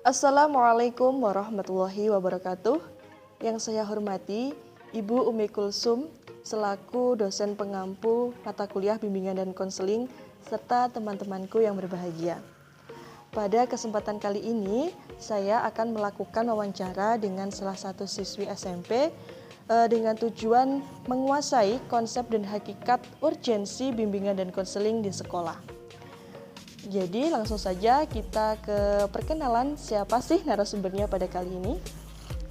Assalamualaikum warahmatullahi wabarakatuh. Yang saya hormati Ibu Umi Kulsum selaku dosen pengampu mata kuliah bimbingan dan konseling serta teman-temanku yang berbahagia. Pada kesempatan kali ini saya akan melakukan wawancara dengan salah satu siswi SMP dengan tujuan menguasai konsep dan hakikat urgensi bimbingan dan konseling di sekolah. Jadi langsung saja kita ke perkenalan siapa sih narasumbernya pada kali ini.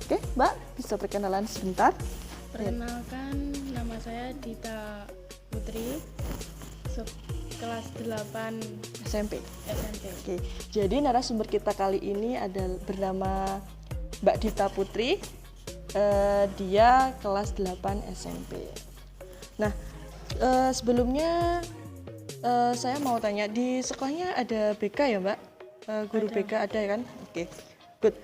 Oke, Mbak, bisa perkenalan sebentar? Perkenalkan, nama saya Dita Putri, kelas 8 SMP. SMP. Oke, jadi narasumber kita kali ini adalah bernama Mbak Dita Putri. Dia kelas 8 SMP. Nah, sebelumnya saya mau tanya, di sekolahnya ada BK ya, Mbak? Guru Ada. BK ada ya kan? Oke, good.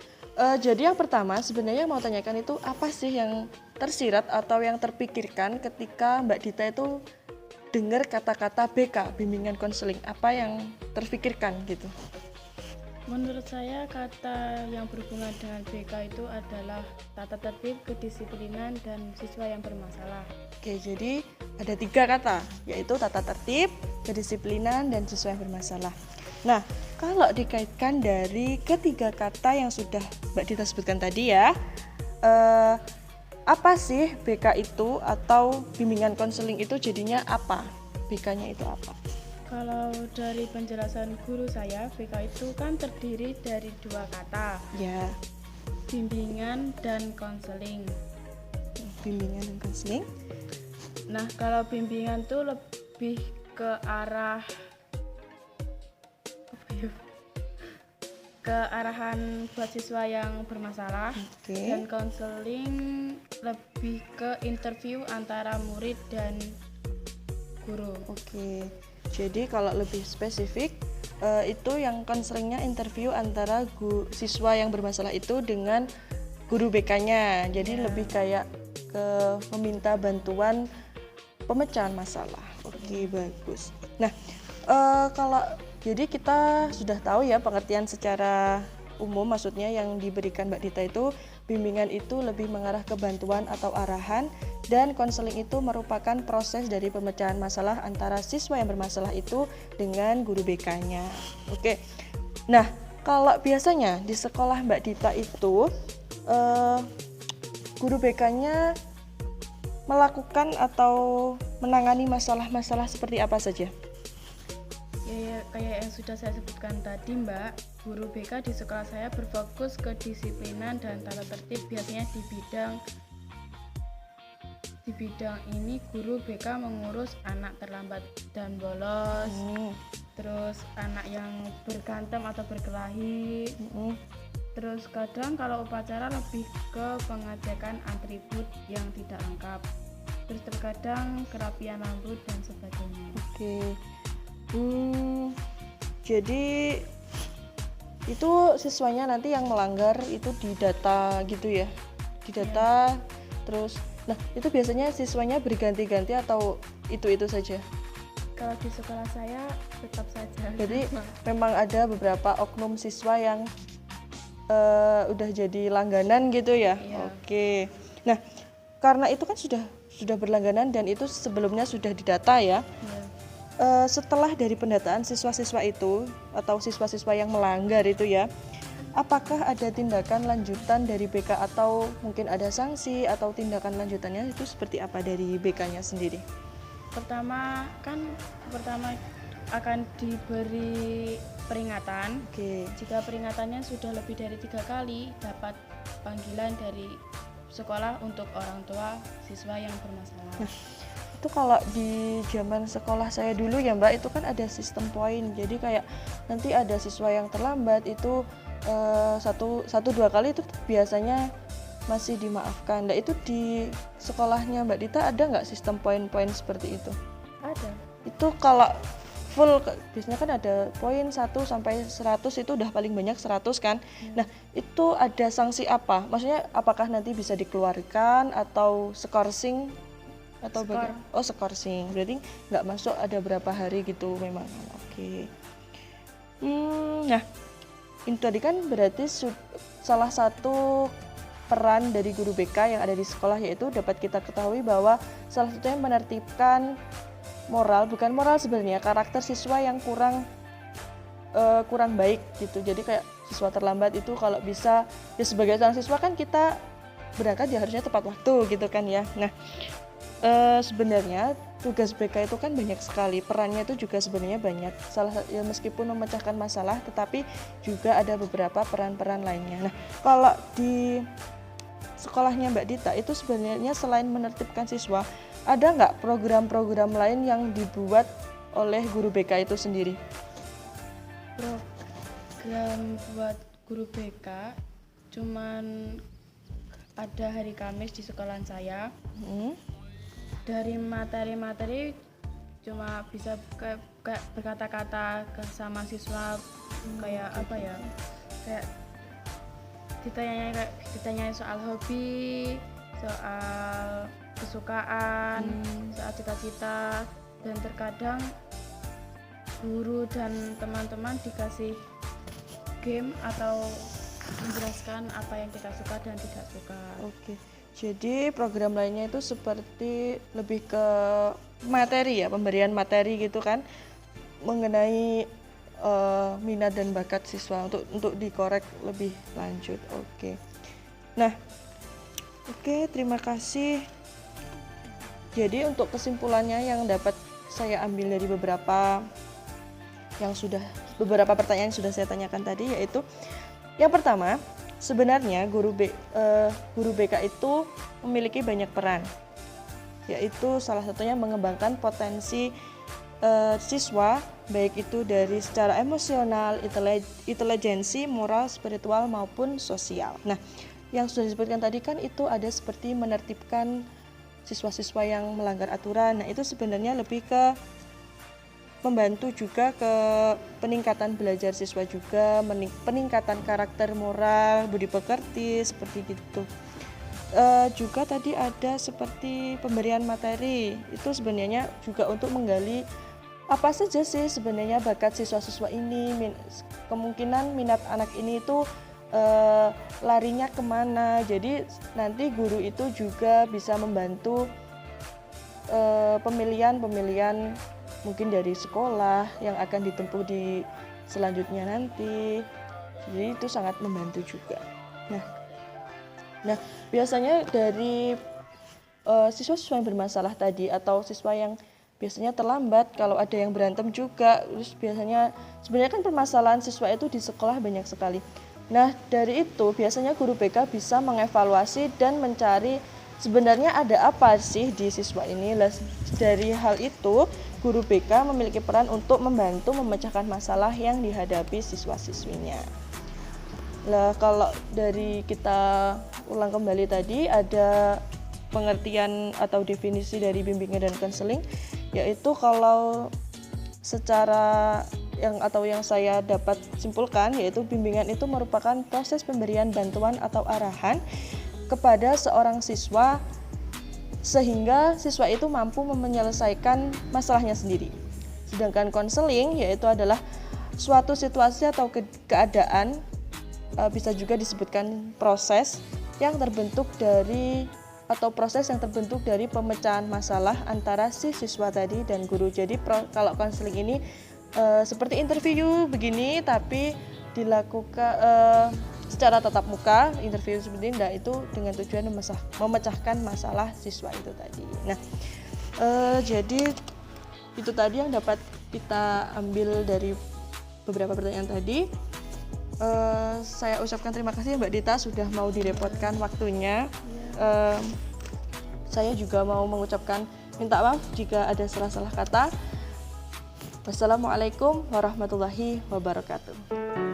Jadi yang pertama sebenarnya mau tanyakan itu apa sih yang tersirat atau yang terpikirkan ketika Mbak Dita itu dengar kata-kata BK, bimbingan konseling, apa yang terpikirkan gitu? Menurut saya kata yang berhubungan dengan BK itu adalah tata tertib, kedisiplinan, dan siswa yang bermasalah. Oke, jadi ada 3 kata, yaitu tata tertib, kedisiplinan, dan siswa yang bermasalah. Nah, kalau dikaitkan dari ketiga kata yang sudah Mbak Dita sebutkan tadi ya, apa sih BK itu atau bimbingan konseling itu jadinya apa? BK-nya itu apa? Kalau dari penjelasan guru saya, BK itu kan terdiri dari 2 kata, Ya, bimbingan dan konseling. bimbingan dan konseling. Nah, kalau bimbingan tuh lebih ke arah ke arahan buat siswa yang bermasalah. Oke. Dan konseling lebih ke interview antara murid dan guru. Oke, jadi kalau lebih spesifik itu yang konselingnya interview antara siswa yang bermasalah itu dengan guru BK-nya. Jadi lebih kayak ke meminta bantuan pemecahan masalah. Oke, bagus. Nah, kalau jadi kita sudah tahu ya pengertian secara umum, maksudnya yang diberikan Mbak Dita itu bimbingan itu lebih mengarah ke bantuan atau arahan, dan konseling itu merupakan proses dari pemecahan masalah antara siswa yang bermasalah itu dengan guru BK-nya. Oke. Nah, kalau biasanya di sekolah Mbak Dita itu guru BK-nya melakukan atau menangani masalah-masalah seperti apa saja? Ya, kayak yang sudah saya sebutkan tadi, Mbak, guru BK di sekolah saya berfokus ke disiplinan dan tata tertib. Biasanya di bidang ini guru BK mengurus anak terlambat dan bolos, terus anak yang bergantem atau berkelahi. Terus kadang kalau upacara lebih ke pengecekan atribut yang tidak lengkap. Terus terkadang kerapian rambut dan sebagainya. Oke. Jadi itu siswanya nanti yang melanggar itu didata gitu ya? Didata terus. Nah, itu biasanya siswanya berganti-ganti atau itu saja? Kalau di sekolah saya tetap saja. Jadi memang ada beberapa oknum siswa yang udah jadi langganan gitu ya? Iya. Oke. Nah, karena itu kan sudah berlangganan dan itu sebelumnya sudah didata ya. Iya. Setelah dari pendataan siswa-siswa itu atau siswa-siswa yang melanggar itu ya, apakah ada tindakan lanjutan dari BK atau mungkin ada sanksi atau tindakan lanjutannya itu seperti apa dari BK-nya sendiri? Pertama akan diberi peringatan. Oke. Jika peringatannya sudah lebih dari 3 kali, dapat panggilan dari sekolah untuk orang tua siswa yang bermasalah. Itu kalau di zaman sekolah saya dulu ya Mbak, itu kan ada sistem poin. Jadi kayak nanti ada siswa yang terlambat itu 1-2 kali itu biasanya masih dimaafkan. Nah, itu di sekolahnya Mbak Dita ada nggak sistem poin-poin seperti itu? Ada. Itu kalau full biasanya kan ada poin 1 sampai 100 itu udah paling banyak 100 kan. Nah, itu ada sanksi apa? Maksudnya apakah nanti bisa dikeluarkan atau skorsing atau Skor. Oh, skorsing. Berarti nggak masuk ada berapa hari gitu memang. Oke. Nah, ini tadi kan berarti salah satu peran dari guru BK yang ada di sekolah, yaitu dapat kita ketahui bahwa salah satunya menertibkan moral, bukan moral sebenarnya, karakter siswa yang kurang baik gitu. Jadi kayak siswa terlambat itu kalau bisa, ya sebagai seorang siswa kan kita berangkat ya harusnya tepat waktu gitu kan ya. Nah sebenarnya tugas BK itu kan banyak sekali, perannya itu juga sebenarnya banyak. Ya meskipun memecahkan masalah, tetapi juga ada beberapa peran-peran lainnya. Nah kalau di sekolahnya Mbak Dita itu sebenarnya selain menertibkan siswa, ada nggak program-program lain yang dibuat oleh guru BK itu sendiri? Program buat guru BK cuman ada hari Kamis di sekolahan saya. Dari materi-materi cuma bisa kayak berkata-kata sama siswa, kayak apa ya, kayak ditanya soal hobi, soal kesukaan, soal cita-cita, dan terkadang guru dan teman-teman dikasih game atau menjelaskan apa yang kita suka dan tidak suka. Oke. Jadi program lainnya itu seperti lebih ke materi ya, pemberian materi gitu kan, mengenai minat dan bakat siswa untuk dikorek lebih lanjut. Oke. Nah, oke, terima kasih. Jadi untuk kesimpulannya yang dapat saya ambil dari beberapa pertanyaan yang sudah saya tanyakan tadi, yaitu yang pertama, sebenarnya guru BK itu memiliki banyak peran, yaitu salah satunya mengembangkan potensi siswa, baik itu dari secara emosional, intelijensi, moral, spiritual maupun sosial. Nah, yang sudah disebutkan tadi kan itu ada seperti menertibkan siswa-siswa yang melanggar aturan. Nah, itu sebenarnya lebih ke membantu juga ke peningkatan belajar siswa juga, peningkatan karakter moral, budi pekerti, seperti gitu. Juga tadi ada seperti pemberian materi, itu sebenarnya juga untuk menggali apa saja sih sebenarnya bakat siswa-siswa ini, kemungkinan minat anak ini itu larinya kemana. Jadi nanti guru itu juga bisa membantu pemilihan mungkin dari sekolah yang akan ditempuh di selanjutnya nanti. Jadi itu sangat membantu juga. Nah biasanya dari siswa-siswa yang bermasalah tadi, atau siswa yang biasanya terlambat, kalau ada yang berantem juga, terus biasanya sebenarnya kan permasalahan siswa itu di sekolah banyak sekali. Nah dari itu biasanya guru BK bisa mengevaluasi dan mencari sebenarnya ada apa sih di siswa ini. Dari hal itu guru BK memiliki peran untuk membantu memecahkan masalah yang dihadapi siswa-siswinya. Kalau dari kita ulang kembali tadi, ada pengertian atau definisi dari bimbingan dan konseling, yaitu kalau secara yang saya dapat simpulkan, yaitu bimbingan itu merupakan proses pemberian bantuan atau arahan kepada seorang siswa sehingga siswa itu mampu menyelesaikan masalahnya sendiri. Sedangkan konseling yaitu adalah suatu situasi atau keadaan, bisa juga disebutkan proses yang terbentuk dari pemecahan masalah antara si siswa tadi dan guru. Jadi kalau konseling ini seperti interview begini, tapi dilakukan secara tatap muka, interview seperti ini, itu dengan tujuan memecahkan masalah siswa itu tadi. Nah, jadi itu tadi yang dapat kita ambil dari beberapa pertanyaan tadi. Saya ucapkan terima kasih Mbak Dita sudah mau direpotkan waktunya. Saya juga mau mengucapkan minta maaf jika ada salah-salah kata. Wassalamualaikum warahmatullahi wabarakatuh.